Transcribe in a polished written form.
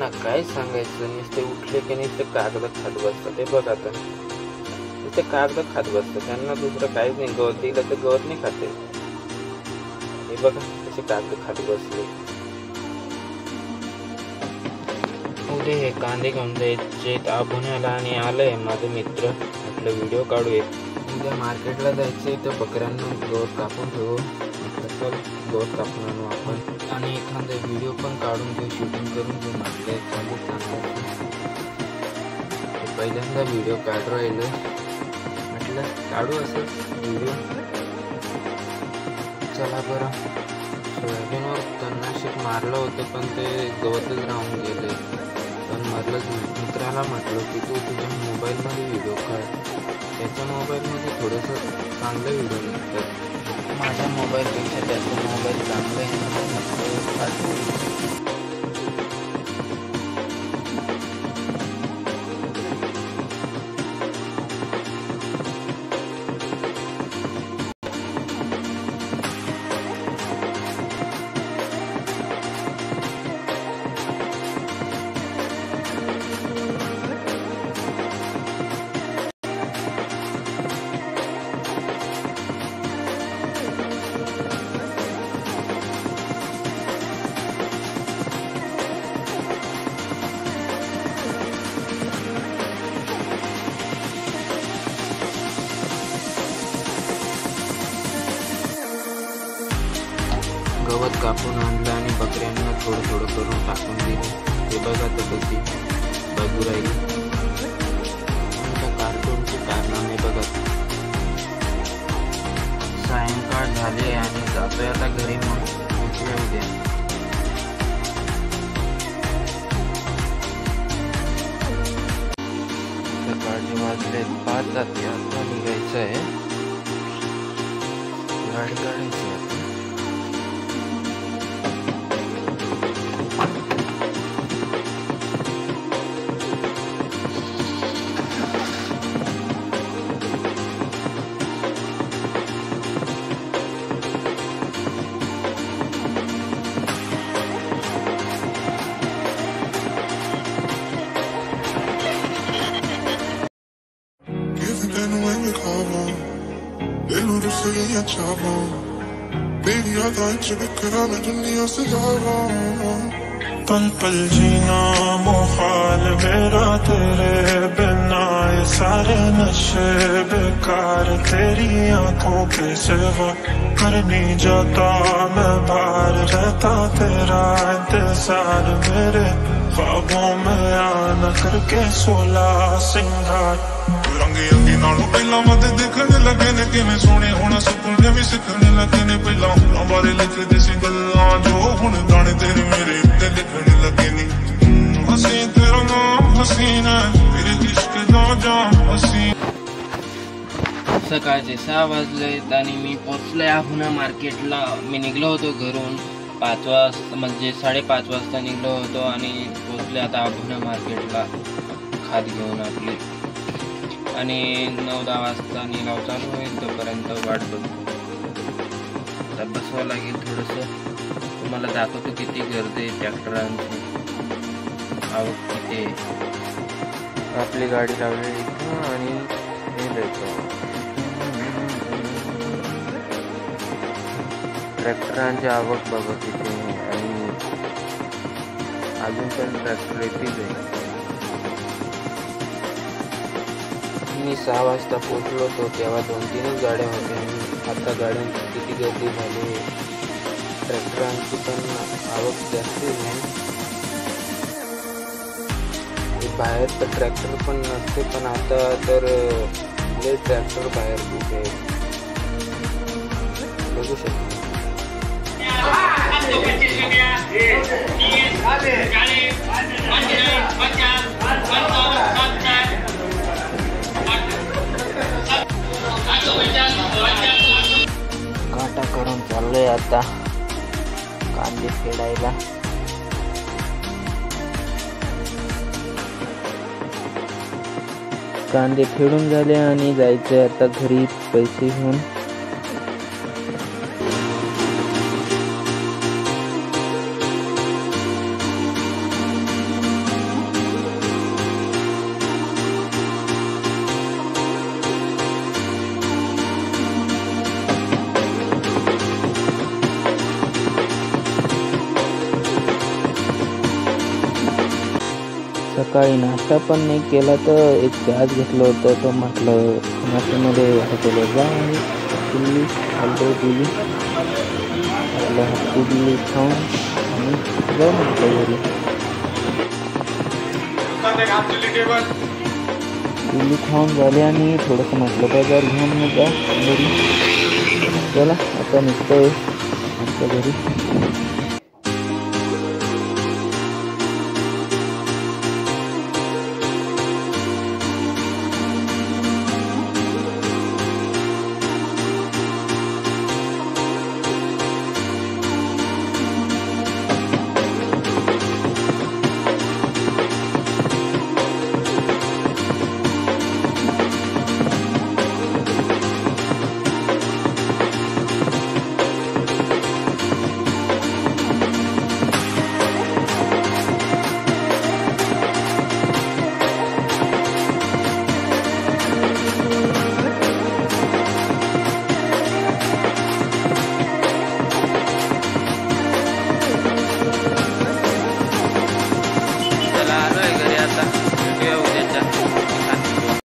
यांना काय सांगायचं, नुसते उठले की नुसते कागद खात बसतात. ते बघ आता नुसते कागद खात बसतात, त्यांना दुसरं काहीच नाही. गवत दिलं तर गवत नाही खाते. हे बघा कसे कागद खात बसले. उद्या हे कांदे घेऊन जायचे आभुण्याला आणि आलंय माझे मित्र, म्हटलं व्हिडिओ काढू एक. उद्या मार्केटला जायचंय तर बकऱ्यांना गवत कापून ठेवू. म्हटलं चल गवत कापून आणू आपण आणि एखादा व्हिडिओ पण काढून घेऊ, शूटिंग करून घेऊ. म्हटलं एखादं चांगलं पहिल्यांदा व्हिडिओ काढू राहिलं, म्हटलं काढू असंच व्हिडिओ. चला बरं. सोयाबीनवर तणनाशक मारलं होतं पण ते गवतच राहून गेले. पण मधलंच मित्राला म्हटलं की तू तुझ्या मोबाईलमध्ये व्हिडिओ काढ, त्याच्या मोबाईलमध्ये थोडंसं चांगलं व्हिडिओ निघतात. माझ्या मोबाईलपेक्षा त्याचा मोबाईल चांगलं आहे म्हणून म्हटलं काढतो. गवत कापून आणलं आणि बकऱ्यांना थोडं थोडं करून टाकून दिलं. ते बघा तर कशी बघू राहिली. कार्टूनचे कारनामे बघा. सायंकाळ झाले आणि जातोय आता घरी. मग उठल्या उद्या. सकाळचे वाजले 5 जाते. आता निघायचं आहे, गाडी काढायची आता. पल पल जीना मुहाल मेरा तेरे बिना, ये सारे नशे बेकार तेरी आंखों के सिवा। कर नहीं जाता मैं बाहर, रहता तेरा इंतजार मेरे ख्वाबों में आना करके 16 सिंगार। रंगे अंगी नालों पहला मत देखने लगे ने किवें सोने होना, सुपने भी सिखने लगे ने पहला होना बारे लिखदे सी गल्लां जो हुण गाने तेरे मेरे ते लिखने लगे ने। हसी तेरा नाम हसीना तेरे इश्क दा जाम हसी। सकाळचे 6 वाजलेत आणि मी पोचलोय आहुना मार्केटला. मी निघलो होतो घरून 5 वाजता, म्हणजे 5:30 वाजता निघलो होतो आणि पोचले आता आहुना मार्केटला खाद घेऊन आपली. आणि 9-10 वाजता निलाव चालू होईल, तोपर्यंत वाट बघू. आता बसवावं लागेल थोडंसं. तुम्हाला दाखवतो किती गर्दी आहे, ट्रॅक्टरांची आवक किती आहे. आपली गाडी लावलेली इथं आणि हे जायचं. ट्रॅक्टरांची आवक बघा किती आहे आणि अजून पण ट्रॅक्टर येतील आहे. मी 6 वाजता पोचलो होतो तेव्हा 2-3 गाड्या होत्या आणि आता गाड्यांची किती गर्दी झाली. ट्रॅक्टरांची पण आवक जास्त आहे. बाहेर तर ट्रॅक्टर पण नसते, पण आता तर लय ट्रॅक्टर बाहेर कुठे बघू शकतो. काटा करून चाललोय आता कांदे फेडायला. कांदे फेडून झाले आणि जायचे आता घरी पैसे घेऊन. सकाळी नाश्ता पण नाही केला तर एक प्याज घेतलं होतं, तर म्हटलं नाश्त्यामध्ये हॉटेलवर जा आणि दिल्ली हलवे दिली, आपलं हत्ती दिल्ली खाऊन आणि जाऊ म्हटलं घरी. दिल्ली खाऊन झाली आणि थोडंसं म्हटलं बाजार घेऊन मग जा घरी. चला आता निघतोय आपल्या घरी.